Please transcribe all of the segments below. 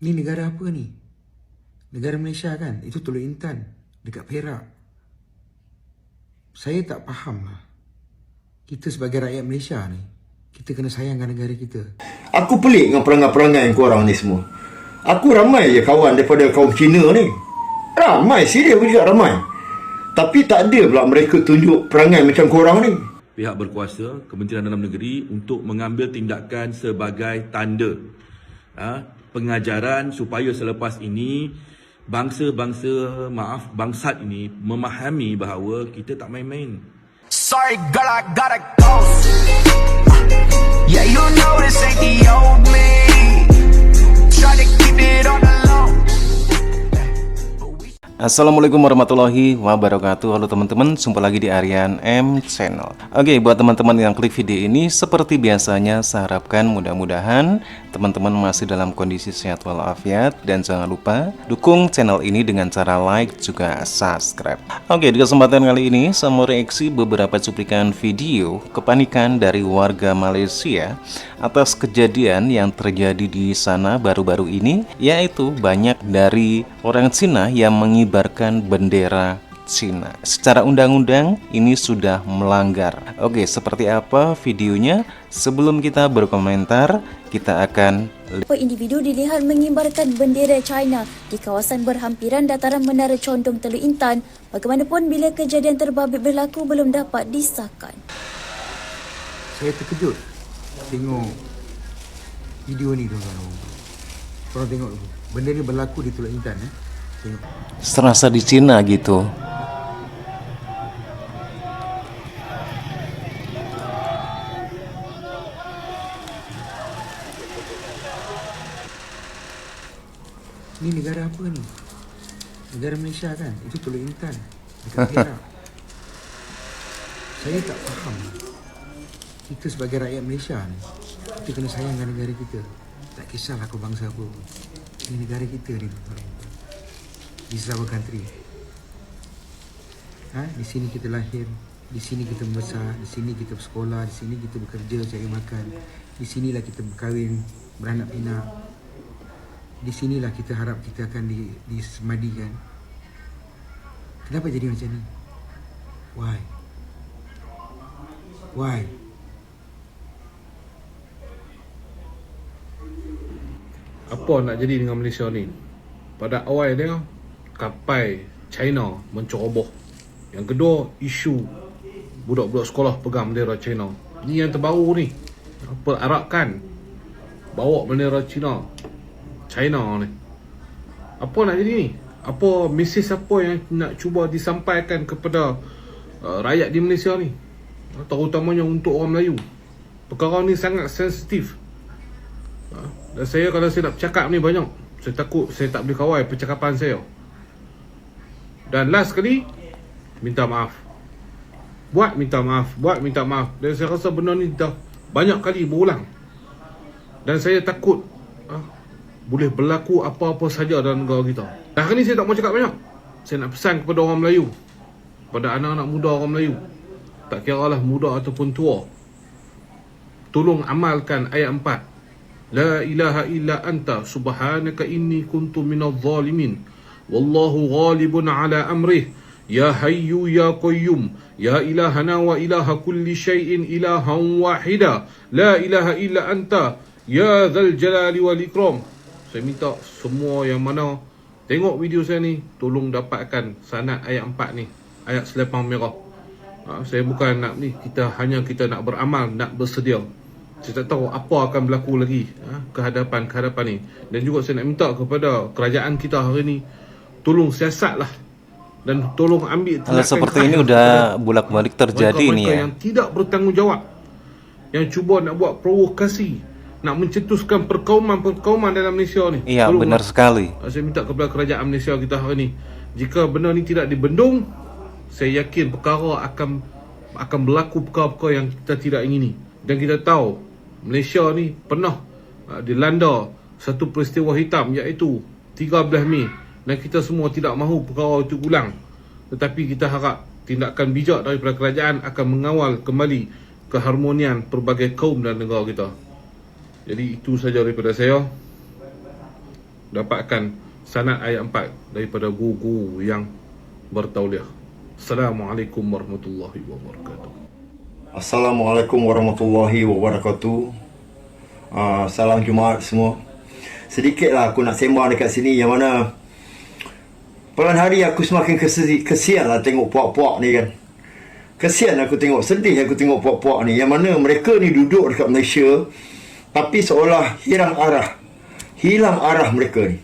Ni negara apa ni? Negara Malaysia kan? Itu Teluk Intan, dekat Perak. Saya tak faham lah. Kita sebagai rakyat Malaysia ni, kita kena sayangkan negara kita. Aku pelik dengan perangai-perangai korang ni semua. Aku ramai je kawan daripada kaum Cina ni. Ramai, serius juga ramai. Tapi tak ada pula mereka tunjuk perangai macam korang ni. Pihak berkuasa, Kementerian Dalam Negeri untuk mengambil tindakan sebagai tanda pengajaran supaya selepas ini bangsat ini memahami bahawa kita tak main-main. Sorry girl, I gotta go. Yeah, you know this ain't the old me. Try to keep it on the low. Assalamualaikum warahmatullahi wabarakatuh. Halo teman-teman, jumpa lagi di Aryan M Channel. Oke, buat teman-teman yang klik video ini, seperti biasanya saya harapkan mudah-mudahan teman-teman masih dalam kondisi sehat walafiat. Dan jangan lupa dukung channel ini dengan cara like juga subscribe. Oke, di kesempatan kali ini saya mau reaksi beberapa cuplikan video kepanikan dari warga Malaysia atas kejadian yang terjadi di sana baru-baru ini, yaitu banyak dari orang Cina yang mengibarkan bendera Cina. Secara undang-undang ini sudah melanggar. Oke, seperti apa videonya? Sebelum kita berkomentar, kita akan individu dilihat mengibarkan bendera China di kawasan berhampiran dataran Menara Condong Teluk Intan. Bagaimanapun, bila kejadian terbabit berlaku belum dapat disahkan. Saya terkejut tengok video ni, tuan-tuan. Korang tengok dulu. Benda ni berlaku di Teluk Intan. Tengok. serasa di Cina gitu. Ni negara apa ni? Negara Malaysia kan? Itu Teluk Intan, dekat Perak. Saya tak faham. Kita sebagai rakyat Malaysia ni, kita kena sayangkan negara kita. Tak kisahlah kau bangsa apa. Ini negara kita ni. This is our country. Di sini kita lahir, di sini kita membesar, di sini kita bersekolah, di sini kita bekerja cari makan. Di sinilah kita berkahwin, beranak pinak. Di sinilah kita harap kita akan disemadikan. Kenapa jadi macam ni? Why? Why? Apa nak jadi dengan Malaysia ni? Pada awal dia, kapal China menceroboh. Yang kedua, isu budak-budak sekolah pegang bendera China. Ni yang terbaru ni. Perarakan bawa bendera China ni. Apa nak jadi ni? Apa mesej apa yang nak cuba disampaikan kepada rakyat di Malaysia ni? Terutamanya untuk orang Melayu. Perkara ni sangat sensitif. Dan saya kalau saya nak bercakap ni banyak, saya takut saya tak boleh kawal percakapan saya. Dan last kali, minta maaf. Buat minta maaf. Dan saya rasa benda ni dah banyak kali berulang. Dan saya takut boleh berlaku apa-apa saja dalam negara kita. Dan hari ni saya tak mau cakap banyak. Saya nak pesan kepada orang Melayu, pada anak-anak muda orang Melayu, tak kira lah muda ataupun tua, tolong amalkan ayat 4. La ilaha illa anta subhanaka inni kuntu minadh zalimin. Wallahu ghalibun ala amrih. Ya hayyu ya qayyum. Ya ilahana wa ilaha kulli syai'in ilahan wahida. La ilaha illa anta ya dzal jalali wal ikram. Saya minta semua yang mana tengok video saya ni, tolong dapatkan sanad ayat 4 ni, ayat selepang merah. Saya bukan nak ni, kita nak beramal, nak bersedia. Saya tak tahu apa akan berlaku lagi kehadapan ni. Dan juga saya nak minta kepada kerajaan kita hari ni, tolong siasatlah dan tolong ambil tindakan. Seperti ini udah bolak-balik terjadi ini ya. Yang tidak bertanggungjawab, yang cuba nak buat provokasi, nak mencetuskan perkauman dalam Malaysia ni. Iya, benar sekali. Saya minta kepada kerajaan Malaysia kita hari ni, jika benda ni tidak dibendung, saya yakin perkara akan berlaku perkara-perkara yang kita tidak ingini. Dan kita tahu Malaysia ni pernah dilanda satu peristiwa hitam, iaitu 13 Mei. Dan kita semua tidak mahu perkara itu ulang. Tetapi kita harap tindakan bijak daripada kerajaan akan mengawal kembali keharmonian pelbagai kaum dan negara kita. Jadi itu saja daripada saya. dapatkan sanad ayat 4 daripada guru yang bertauliah. Assalamualaikum warahmatullahi wabarakatuh. Assalamualaikum warahmatullahi wabarakatuh. Salam Jumaat semua. Sedikitlah aku nak sembang dekat sini, yang mana pelan hari aku semakin kesian lah tengok puak-puak ni kan. Kesian aku tengok, sedih aku tengok puak-puak ni, yang mana mereka ni duduk dekat Malaysia tapi seolah hilang arah mereka ni.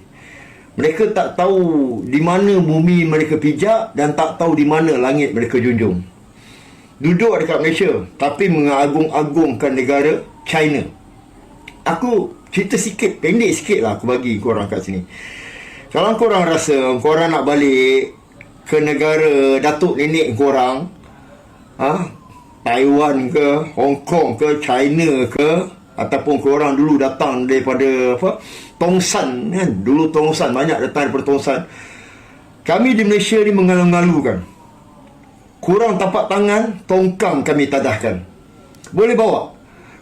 Mereka tak tahu di mana bumi mereka pijak dan tak tahu di mana langit mereka junjung. Duduk dekat Malaysia tapi mengagung-agungkan negara China. Aku cerita sikit, pendek sikit lah aku bagi korang kat sini. Kalau korang rasa korang nak balik ke negara datuk nenek korang, Taiwan ke, Hong Kong ke, China ke, ataupun korang dulu datang daripada Tongsan kan, dulu Tongsan, banyak datang daripada Tongsan. Kami di Malaysia ni mengalu-ngalukan. Korang tapak tangan, tongkang kami tadahkan. Boleh bawa.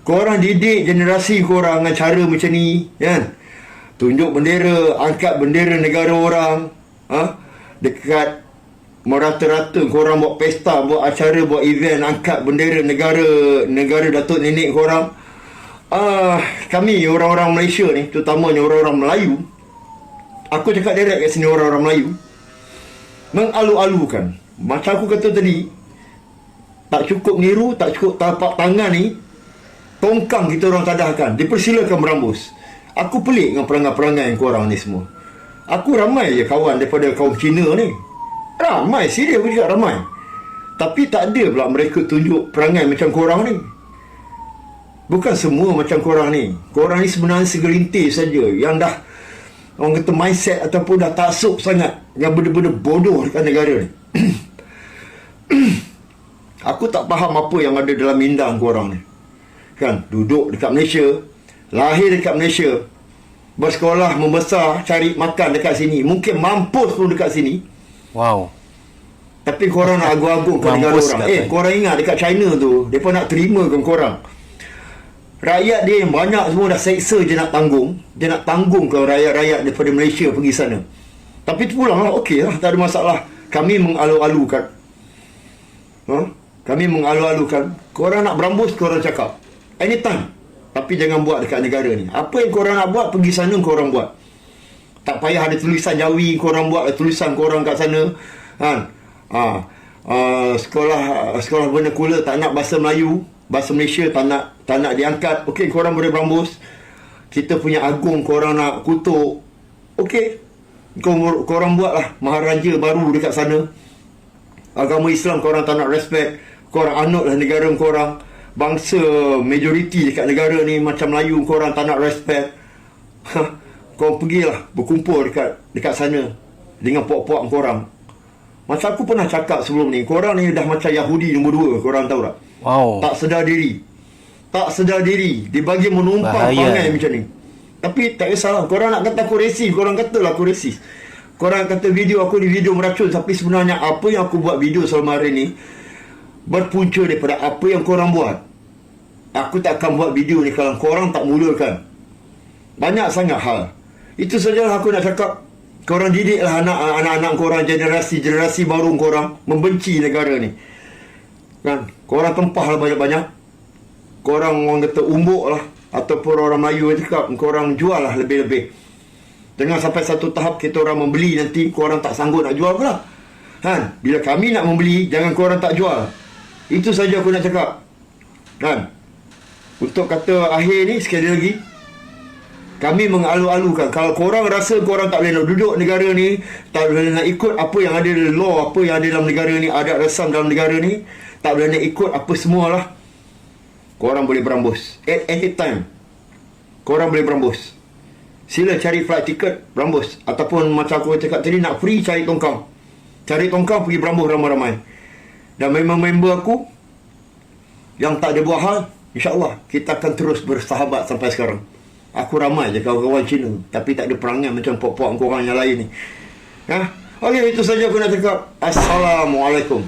Korang didik generasi korang dengan cara macam ni kan. Tunjuk bendera, angkat bendera negara orang, dekat merata-rata korang buat pesta, buat acara, buat event, angkat bendera negara datuk nenek korang. Kami orang-orang Malaysia ni, terutamanya orang-orang Melayu, aku cakap direct kat sini, orang-orang Melayu mengalu-alukan. Macam aku kata tadi, tak cukup niru, tak cukup tapak tangan ni, tongkang kita orang tadahkan, dipersilakan berambus. Aku pelik dengan perangai-perangai korang ni semua. Aku ramai je kawan daripada kaum Cina ni, ramai, serius juga ramai. Tapi tak ada pula mereka tunjuk perangai macam korang ni. Bukan semua macam korang ni. Korang ni sebenarnya segelintir saja yang dah, orang kata mindset ataupun dah taksub sangat, yang benar-benar bodoh dekat negara ni. Aku tak faham apa yang ada dalam minda korang ni. Kan, duduk dekat Malaysia, lahir dekat Malaysia, bersekolah, membesar, cari makan dekat sini, mungkin mampus pun dekat sini. Wow. Tapi korang nak agung-agungkan negara orang. Korang ingat dekat China tu, mereka nak terimakan korang. Rakyat dia yang banyak semua dah seksa je nak tanggung. Dia nak tanggungkan rakyat-rakyat daripada Malaysia pergi sana. Tapi tu pulang lah, okey lah, tak ada masalah. Kami mengalu-alukan. Kami mengalu-alukan. Korang nak berambus, korang cakap anytime. Tapi jangan buat dekat negara ni. Apa yang korang nak buat, pergi sana korang buat. Tak payah ada tulisan Jawi, korang buat tulisan korang kat sana kan. Sekolah vernacular tak nak bahasa Melayu, bahasa Malaysia tak nak diangkat. Okey, korang boleh berambus. Kita punya agung korang nak kutuk, okey, korang buatlah maharaja baru dekat sana. Agama Islam korang tak nak respect, korang anutlah negara korang. Bangsa majoriti dekat negara ni macam Melayu, korang tak nak respect. Korang pergilah berkumpul dekat sana dengan puak-puak korang. Macam aku pernah cakap sebelum ni, korang ni dah macam Yahudi nombor 2, korang tahu tak? Wow. Tak sedar diri. Dia bagi menumpang perangai macam ni. Tapi tak kisahlah, korang nak kata aku resis, korang katalah aku resis. Korang kata video aku ni video meracun, tapi sebenarnya apa yang aku buat video selama hari ni berpunca daripada apa yang korang buat. Aku tak akan buat video ni kalau korang tak mulakan. Banyak sangat hal. Itu sajalah aku nak cakap. Korang didiklah anak-anak korang, generasi baru korang membenci negara ni kan. Korang tempah lah banyak-banyak. Korang orang kata umbuk lah, ataupun orang Melayu cakap, korang jual lah lebih-lebih. Jangan sampai satu tahap kita orang membeli, nanti korang tak sanggup nak jual pula kan. Bila kami nak membeli, jangan korang tak jual. Itu saja aku nak cakap kan. Untuk kata akhir ni, sekali lagi, kami mengalu-alukan. Kalau korang rasa korang tak boleh nak duduk negara ni, tak boleh nak ikut apa yang ada dalam law, apa yang ada dalam negara ni, adat resam dalam negara ni, tak boleh nak ikut apa semualah, korang boleh berambus at any time. Korang boleh berambus. Sila cari flight ticket, berambus. Ataupun macam aku cakap tadi, nak free, cari tongkang. Cari tongkang, pergi berambus ramai-ramai. Dan member-member aku yang tak ada buat hal, InsyaAllah kita akan terus bersahabat sampai sekarang. Aku ramai je kawan-kawan Cina, tapi tak ada perangai macam pok-pok korang yang lain ni. Okey, itu saja aku nak cakap. Assalamualaikum.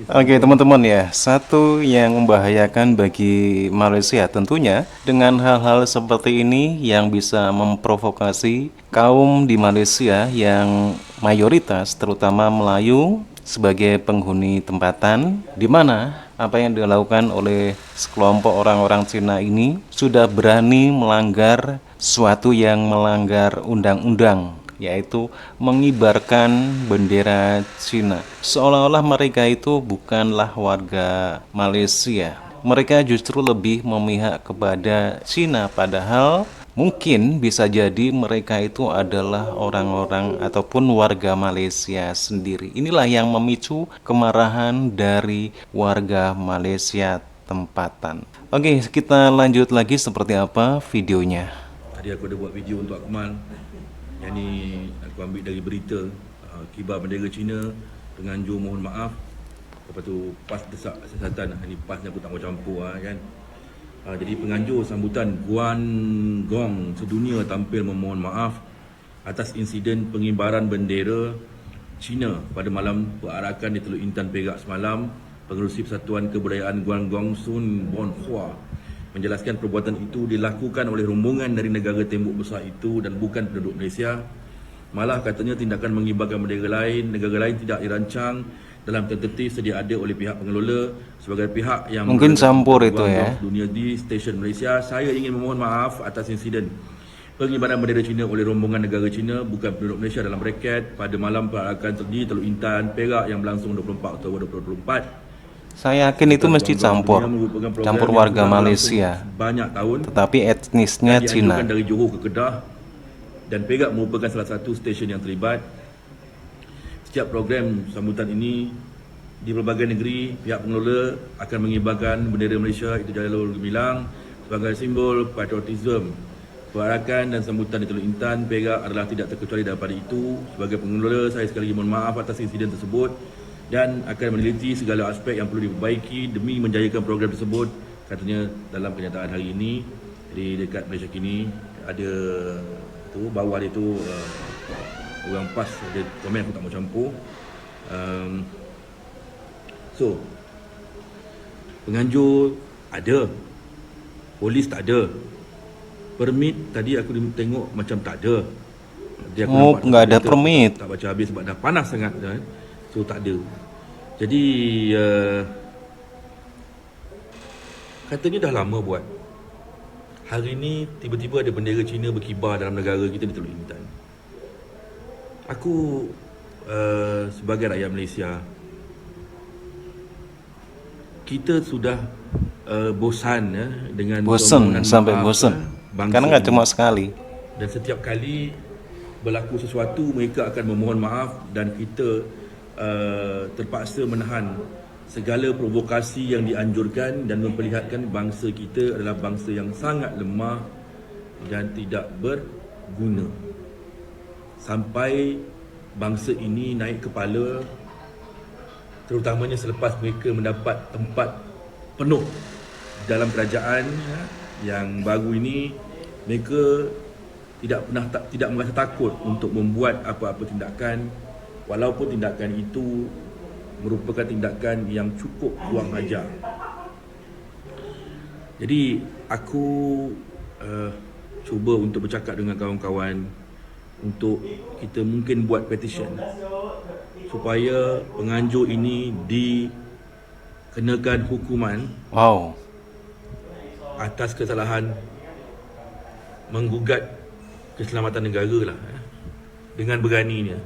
Oke teman-teman ya, satu yang membahayakan bagi Malaysia tentunya dengan hal-hal seperti ini yang bisa memprovokasi kaum di Malaysia yang mayoritas terutama Melayu sebagai penghuni tempatan, di mana apa yang dilakukan oleh sekelompok orang-orang Cina ini sudah berani melanggar suatu yang melanggar undang-undang, yaitu mengibarkan bendera Cina. Seolah-olah mereka itu bukanlah warga Malaysia. Mereka justru lebih memihak kepada Cina, padahal mungkin bisa jadi mereka itu adalah orang-orang ataupun warga Malaysia sendiri. Inilah yang memicu kemarahan dari warga Malaysia tempatan. Oke, kita lanjut lagi seperti apa videonya. Tadi aku ada buat video untuk Akmal. Yang ni aku ambil dari berita kibar bendera Cina, penganjur mohon maaf. Lepas tu PAS desak siasatan. Ni PAS ni aku tak mau campur kan. Jadi penganjur sambutan Guangdong sedunia tampil memohon maaf atas insiden pengibaran bendera Cina pada malam perarakan di Teluk Intan Perak semalam. Pengerusi Persatuan Kebudayaan Guangdong Sun Bonhua menjelaskan perbuatan itu dilakukan oleh rombongan dari negara tembok besar itu dan bukan penduduk Malaysia. Malah katanya tindakan mengibarkan bendera negara lain tidak dirancang dalam tertib sedia ada oleh pihak pengelola sebagai pihak yang mungkin campur itu ya. Dunia di stesen Malaysia. Saya ingin memohon maaf atas insiden pengibaran bendera Cina oleh rombongan negara Cina bukan penduduk Malaysia dalam braket pada malam perarakan di Teluk Intan Perak yang berlangsung 24 Oktober 2024. Saya yakin itu mesti campur warga Malaysia, banyak tahun, tetapi etnisnya Cina. Dari Johor ke Kedah dan Perak merupakan salah satu stesen yang terlibat. Setiap program sambutan ini di berbagai negeri, pihak pengelola akan mengibarkan bendera Malaysia, itu jalur gemilang sebagai simbol patriotisme. Perarakan dan sambutan di Teluk Intan Perak adalah tidak terkecuali daripada itu. Sebagai pengelola, saya sekali lagi mohon maaf atas insiden tersebut dan akan meneliti segala aspek yang perlu diperbaiki demi menjayakan program tersebut, katanya dalam kenyataan hari ini. Jadi dekat Malaysia kini ada tu bawah dia tu orang PAS ada komen, aku tak mau campur. So penganjur ada, polis tak ada, permit tadi aku tengok macam tak ada. Oh, nggak ada permit. Tak baca habis sebab dah panas sangat kan. So tak ada. Jadi katanya dah lama buat. Hari ni tiba-tiba ada bendera Cina berkibar dalam negara kita di Teluk Intan. Aku sebagai rakyat Malaysia, kita sudah bosan dengan sampai bosan. Karena nggak cuma sekali. Dan setiap kali berlaku sesuatu mereka akan memohon maaf dan kita terpaksa menahan segala provokasi yang dianjurkan dan memperlihatkan bangsa kita adalah bangsa yang sangat lemah dan tidak berguna. Sampai bangsa ini naik kepala, terutamanya selepas mereka mendapat tempat penuh dalam kerajaan yang baru ini, mereka tidak merasa takut untuk membuat apa-apa tindakan, walaupun tindakan itu merupakan tindakan yang cukup kurang ajar. Jadi aku cuba untuk bercakap dengan kawan-kawan untuk kita mungkin buat petition supaya penganjur ini dikenakan hukuman atas kesalahan menggugat keselamatan negara lah, dengan beraninya.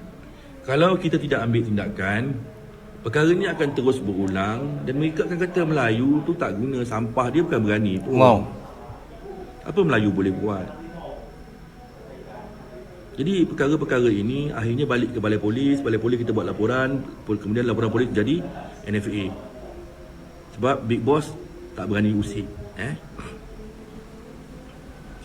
Kalau kita tidak ambil tindakan, perkara ni akan terus berulang dan mereka akan kata Melayu tu tak guna, sampah, dia bukan berani pun. Apa Melayu boleh buat? Jadi perkara-perkara ini akhirnya balik ke balai polis kita buat laporan, kemudian laporan polis jadi NFA. Sebab Big Boss tak berani usik.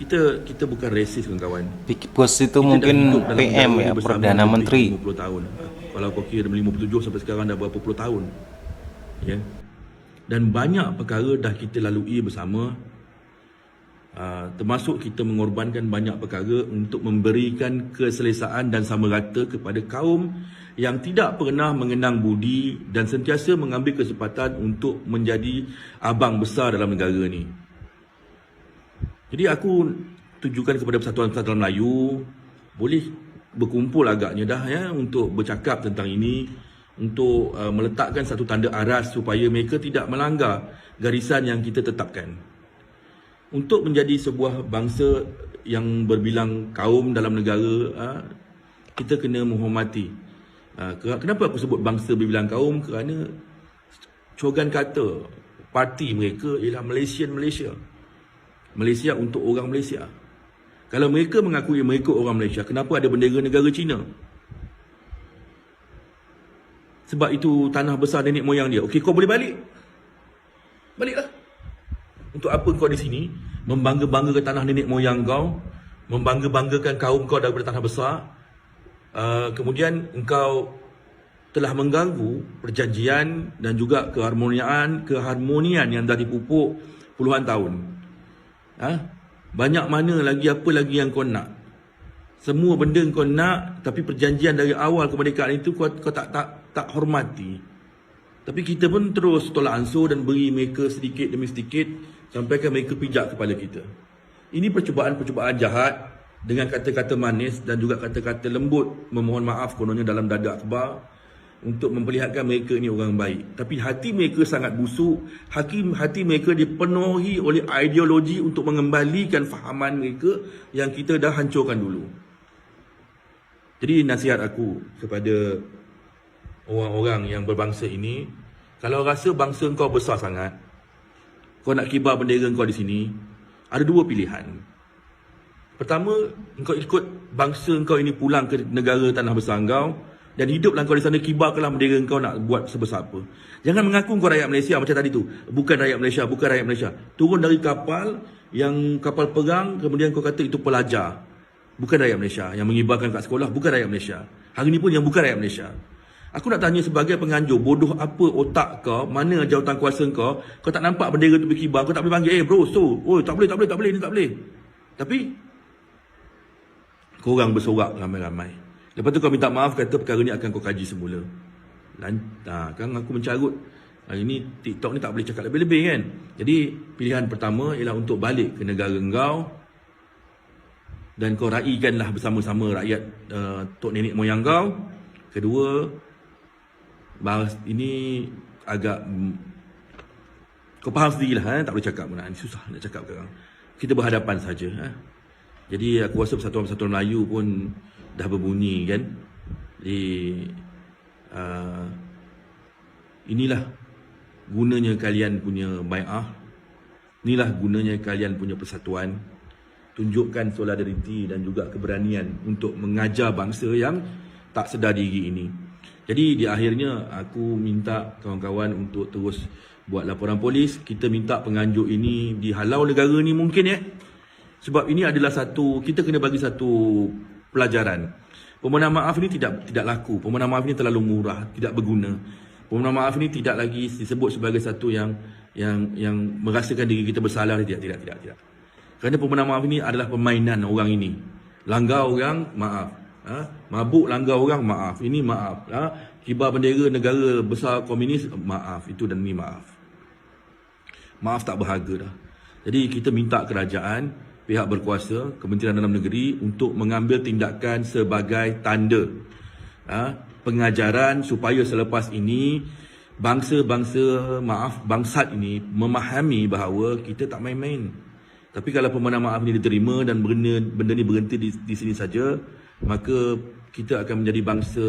Kita bukan resis kawan-kawan. Big Boss itu mungkin PM ya, Perdana Menteri. 50 tahun. Kalau kau kira dari 57 sampai sekarang dah berapa puluh tahun. Ya. Dan banyak perkara dah kita lalui bersama. Termasuk kita mengorbankan banyak perkara untuk memberikan keselesaan dan sama rata kepada kaum yang tidak pernah mengenang budi dan sentiasa mengambil kesempatan untuk menjadi abang besar dalam negara ni. Jadi aku tujukan kepada Persatuan Melayu, boleh berkumpul agaknya dah ya untuk bercakap tentang ini, untuk meletakkan satu tanda aras supaya mereka tidak melanggar garisan yang kita tetapkan. Untuk menjadi sebuah bangsa yang berbilang kaum dalam negara, kita kena menghormati. Kenapa aku sebut bangsa berbilang kaum? Kerana slogan kata parti mereka ialah Malaysia. Malaysia untuk orang Malaysia. Kalau mereka mengakui mereka orang Malaysia, kenapa ada bendera negara China? Sebab itu tanah besar nenek moyang dia. Okey, kau boleh balik. Baliklah. Untuk apa kau di sini membangga-banggakan tanah nenek moyang kau, membangga-banggakan kaum kau daripada tanah besar, kemudian engkau telah mengganggu perjanjian dan juga keharmonian yang dah dipupuk puluhan tahun. Banyak mana lagi, apa lagi yang kau nak? Semua benda kau nak, tapi perjanjian dari awal kemerdekaan itu kau tak hormati. Tapi kita pun terus tolak ansur dan beri mereka sedikit demi sedikit sampaikan mereka pijak kepala kita. Ini percubaan jahat dengan kata-kata manis dan juga kata-kata lembut memohon maaf kononnya dalam dada akhbar untuk memperlihatkan mereka ini orang baik. Tapi hati mereka sangat busuk, hati mereka dipenuhi oleh ideologi untuk mengembalikan fahaman mereka yang kita dah hancurkan dulu. Jadi nasihat aku kepada orang-orang yang berbangsa ini, kalau rasa bangsa kau besar sangat, kau nak kibar bendera kau di sini, ada dua pilihan. Pertama, engkau ikut bangsa kau ini pulang ke negara tanah besar kau dan hiduplah kau di sana, kibarkanlah bendera kau nak buat sebesar apa. Jangan mengaku kau rakyat Malaysia macam tadi tu. Bukan rakyat Malaysia. Turun dari kapal perang, kemudian kau kata itu pelajar. Bukan rakyat Malaysia. Yang mengibarkan kat sekolah bukan rakyat Malaysia. Hari ni pun yang bukan rakyat Malaysia. Aku nak tanya sebagai penganjur, bodoh apa otak kau, mana jawatan kuasa kau tak nampak bendera tu berkibar, kau tak boleh panggil, bro, so, tak boleh, ni tak boleh. Tapi korang bersorak ramai-ramai. Lepas tu kau minta maaf, kata perkara ni akan kau kaji semula. Kan aku mencarut. Hari ni TikTok ni tak boleh cakap lebih-lebih kan. Jadi pilihan pertama ialah untuk balik ke negara kau dan kau raikanlah bersama-sama rakyat tok nenek moyang kau. Kedua, bahas ini agak kau faham sendirilah, tak boleh cakap pun. Ini susah nak cakap sekarang. Kita berhadapan saja. Jadi aku rasa Persatuan Melayu pun dah berbunyi kan. Jadi inilah gunanya kalian punya bai'ah. Inilah gunanya kalian punya persatuan. Tunjukkan solidariti dan juga keberanian untuk mengajar bangsa yang tak sedar diri ini. Jadi di akhirnya aku minta kawan-kawan untuk terus buat laporan polis. Kita minta penganjur ini dihalau negara ni mungkin Sebab ini adalah kita kena bagi satu pelajaran. Permohonan maaf ini tidak laku. Permohonan maaf ini terlalu murah, tidak berguna. Permohonan maaf ini tidak lagi disebut sebagai satu yang merasakan diri kita bersalah. Tidak. Kerana permohonan maaf ini adalah permainan orang ini. Langgar orang, maaf. Mabuk langgar orang, maaf. Ini maaf. Kibar bendera negara besar komunis, maaf. Itu dan ini maaf. Maaf tak berharga dah. Jadi kita minta kerajaan, pihak berkuasa, Kementerian Dalam Negeri untuk mengambil tindakan sebagai tanda pengajaran supaya selepas ini bangsat ini memahami bahawa kita tak main-main. Tapi kalau permohonan maaf ini diterima dan benda ni berhenti di sini saja, maka kita akan menjadi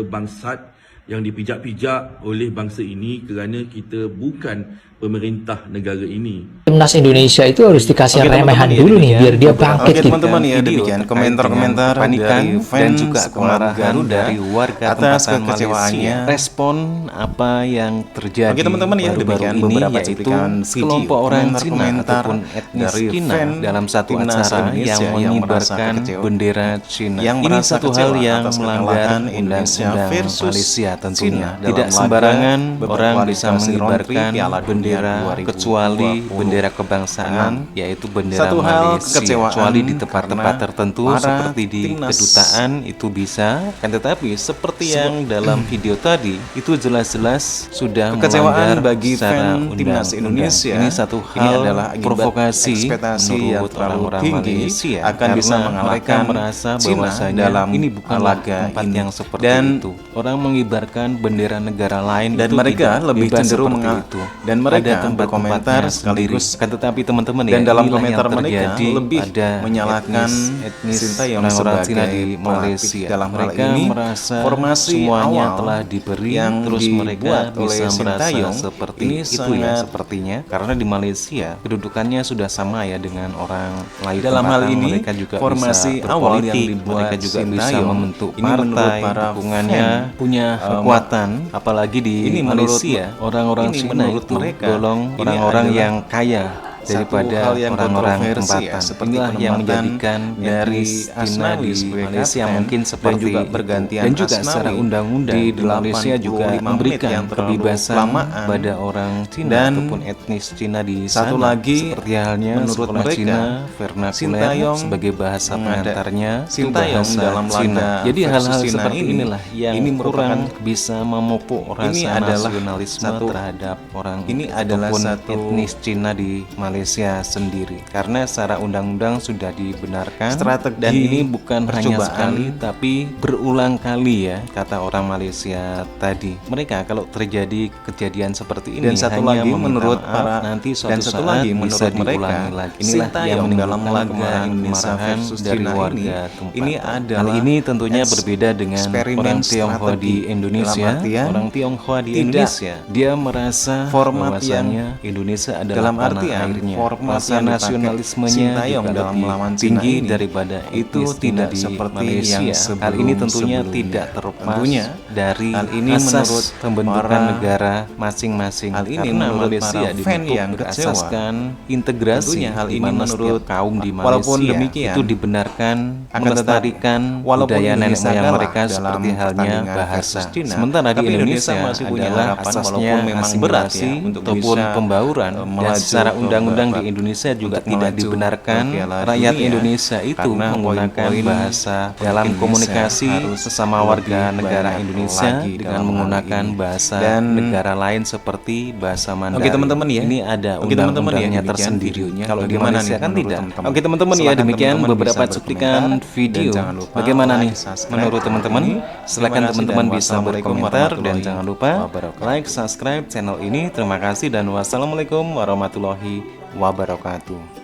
bangsat yang dipijak-pijak oleh bangsa ini kerana kita bukan pemerintah negara ini. Timnas Indonesia itu harus dikasih remehan dulu nih biar dia bangkit gitu. Teman-teman ya, demikian komentar-komentar dari fans dan juga kemarahan dari warga atas kekecewaannya respon apa yang terjadi. Oke teman-teman ya, demikian beberapa cuplikan kelompok orang Cina ataupun etnis Cina dalam satu acara yang mengibarkan bendera Cina. Ini satu hal yang melanggar undang-undang Malaysia tentunya. Tidak sembarangan orang bisa mengibarkan bendera bendera kecuali bendera kebangsaan, yaitu bendera Satu hal Malaysia. kekecewaan Kecuali di tempat-tempat karena tertentu para seperti di timnas kedutaan itu bisa, kan tetapi seperti yang dalam video tadi itu jelas-jelas sudah Kekecewaan melanggar bagi secara fan timnas undang-undang. Indonesia Ini satu ini hal adalah akibat provokasi ekspektasi yang menurut terlalu orang-orang tinggi Malaysia akan karena bisa mereka mengalahkan merasa Cina bahwasanya dalam ini bukan laga tempat ini. yang seperti Dan itu. Orang mengibarkan bendera negara lain dan itu mereka tidak lebih bebas cenderung seperti menga- itu. dan mereka Ada tempat-tempatnya berkomentar sendiri. sekaligus Kan tetapi teman-teman dan ya, dalam inilah komentar yang mereka terjadi lebih pada menyalahkan etnis Sintayong orang-orang sebagai Cina di pelatih. Malaysia. Dalam hal Mereka ini, merasa formasi semuanya awal telah diberi, yang terus mereka dibuat oleh bisa merasa Sintayong seperti ini itu ya sangat sepertinya, karena di Malaysia kedudukannya sudah sama ya dengan orang lain. Dalam hal tempatan. ini, Mereka juga formasi bisa awal yang berpolitik, dibuat mereka juga bisa Sintayong membentuk ini menurut partai, para dukungannya fan, punya kekuatan, apalagi di ini menurut- Malaysia orang-orang ini Cina menurut itu mereka, golong ini orang-orang adalah yang kaya satu daripada hal yang orang-orang kontroversi ya, tempatan. seperti Inilah yang penempatan menjadikan dari etnis Cina Asnawi di sebagai Malaysia kapten mungkin dan seperti juga itu. pergantian Dan juga Asnawi secara undang-undang di di Malaysia juga 85 menit memberikan yang terlalu kebebasan kelamaan. pada orang Cina Dan ataupun etnis Cina di satu sana. lagi, Seperti halnya menurut sekolah mereka, Cina vernakuler Sintayong sebagai bahasa pengantarnya itu Sintayong bahasa dalam Cina. laga Jadi versus hal-hal Cina seperti ini, inilah yang ini merupakan kurang bisa memupuk rasa ini adalah nasionalisme satu- terhadap orang ini adalah ataupun satu etnis Cina di Malaysia sendiri, karena secara undang-undang sudah dibenarkan Strategi dan ini bukan hanya percobaan sekali tapi berulang kali ya, kata orang Malaysia tadi. Mereka kalau terjadi kejadian seperti ini Dan satu hanya lagi meminta menurut maaf, para- nanti suatu dan satu saat lagi bisa menurut mereka, diulangi lagi. Inilah yang Sintayong dalam menimbulkan laga kemarahan Indonesia versus dari Cina warga ini, tempatan. ini Hal adalah ini tentunya berbeda dengan eksperimen orang Tionghoa strategi. di Indonesia. Dalam artian, Orang Tionghoa di tidak Indonesia dia merasa format bahwasanya Indonesia adalah dalam tanah artian airnya. format Rasa yang dipakai nasionalismenya Sintayong juga dalam lebih melawan Cina tinggi ini, daripada itu etnis Cina tidak di seperti Malaysia. yang Hal ini tentunya sebelum-sebelumnya. tidak terlepas Tentunya, dari hal ini asas menurut pembentukan para- negara masing-masing. hal ini Karena menurut Malaysia para fan dibentuk yang kecewa. berasaskan integrasi. Tentunya hal di ini mana menurut- setiap kaum di Malaysia walaupun demikian, itu dibenarkan akan melestarikan walaupun budaya nenek Indonesia moyang kalah mereka dalam seperti halnya pertandingan bahasa. versus Cina, Sementara di tapi Indonesia Indonesia masih punya adalah harapan, asasnya walaupun memang berat ya, asimilasi untuk ataupun bisa, pembauran, dan melaju secara ke undang-undang di babak Indonesia juga untuk tidak melaju dibenarkan ke Piala rakyat Dunia, Indonesia itu karena menggunakan poin-poin bahasa dalam Indonesia komunikasi harus sesama lebih warga negara banyak Indonesia lagi dengan dalam hal menggunakan ini. bahasa Dan negara lain seperti bahasa Mandarin. Oke, teman-teman ya. Ini ada Oke, teman-teman ya, undang-undangnya demikian tersendiri. videonya. Kalau di Bagaimana Malaysia nih kan menurut tidak. teman-teman? Oke teman-teman ya, Silakan demikian teman-teman beberapa bisa cuplikan berkomentar, video. dan jangan lupa Bagaimana like, nih subscribe menurut teman-teman? ini. Silakan Terima kasih teman-teman dan bisa wassalamualaikum berkomentar dan warahmatullahi jangan lupa wabarakatuh. like, subscribe channel ini. Terima kasih dan wassalamualaikum warahmatullahi wabarakatuh.